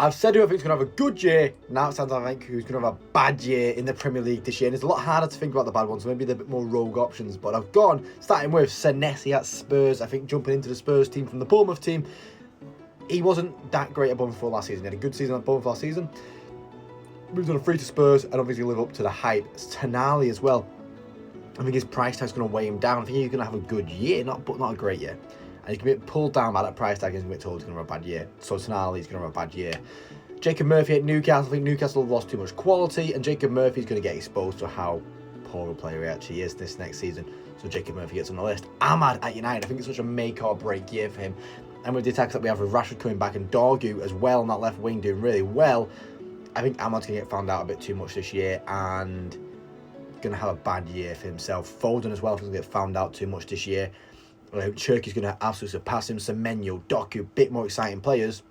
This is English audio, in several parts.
I've said who I think is going to have a good year. Now it sounds like I think who's going to have a bad year in the Premier League this year. And it's a lot harder to think about the bad ones, so maybe they're a bit more rogue options. But I've gone, starting with Senesi at Spurs. I think jumping into the Spurs team from the Bournemouth team. He wasn't that great at Bournemouth last season. He had a good season at Bournemouth last season. Moved on a free to Spurs. I don't think he's going to live up to the hype. It's Tonali as well. I think his price tag's going to weigh him down. I think he's going to have a good year, but not a great year. And he's going to be pulled down by that price tag and he's going to be told he's going to have a bad year. So Tonali's going to have a bad year. Jacob Murphy at Newcastle. I think Newcastle have lost too much quality, and Jacob Murphy's going to get exposed to how poor a player he actually is this next season. So Jacob Murphy gets on the list. Ahmad at United. I think it's such a make or break year for him. And with the attacks that we have with Rashford coming back and Dorgu as well on that left wing doing really well, I think Ahmad's going to get found out a bit too much this year and going to have a bad year for himself. Foden as well, if he's going to get found out too much this year. Cherki's going to absolutely surpass him. Semenyo, Doku, bit more exciting players.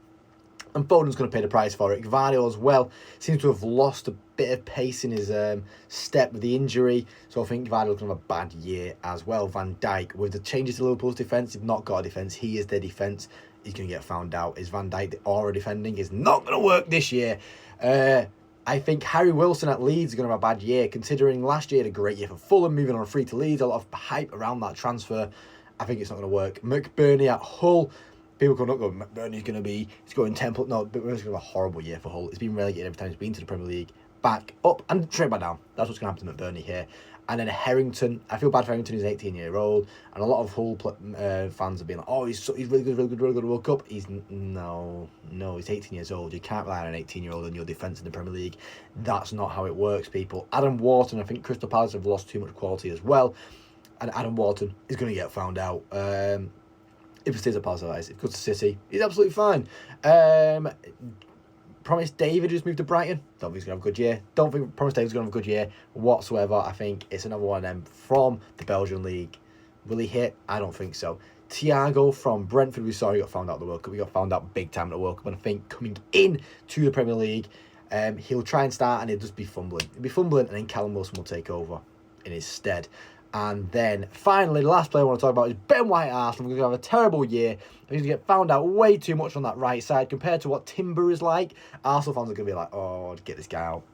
And Foden's going to pay the price for it. Gvardiol as well seems to have lost a bit of pace in his step with the injury. So I think Gvardiol's going to have a bad year as well. Van Dijk, with the changes to Liverpool's defence, they've not got a defence. He is their defence. He's going to get found out. Is Van Dijk the aura defending? Is not going to work this year. I think Harry Wilson at Leeds is going to have a bad year, considering last year had a great year for Fulham, moving on a free to Leeds. A lot of hype around that transfer. I think it's not going to work. McBurney at Hull. People could not go, McBurney's going to be, he's going Temple. No, McBurney's going to have a horrible year for Hull. He's been relegated every time he's been to the Premier League. Back up and straight back down. That's what's going to happen to McBurney here. And then Harrington. I feel bad for Harrington. He's an 18-year-old. And a lot of Hull fans have been like, oh, he's really good, really good, really good at World Cup. No, he's 18 years old. You can't rely on an 18-year-old in your defence in the Premier League. That's not how it works, people. Adam Wharton. I think Crystal Palace have lost too much quality as well. And Adam Wharton is going to get found out. If he stays at Palace, if he goes to City, he's absolutely fine. Promise David, who's moved to Brighton, don't think he's going to have a good year. Don't think Promise David's going to have a good year whatsoever. I think it's another one of them from the Belgian League. Will he hit? I don't think so. Thiago from Brentford, we saw he got found out at the World Cup. He got found out big time at the World Cup. And I think coming in to the Premier League, he'll try and start and he'll just be fumbling. He'll be fumbling and then Callum Wilson will take over in his stead. And then finally, the last player I want to talk about is Ben White at Arsenal. He's going to have a terrible year. He's going to get found out way too much on that right side compared to what Timber is like. Arsenal fans are going to be like, oh, get this guy out.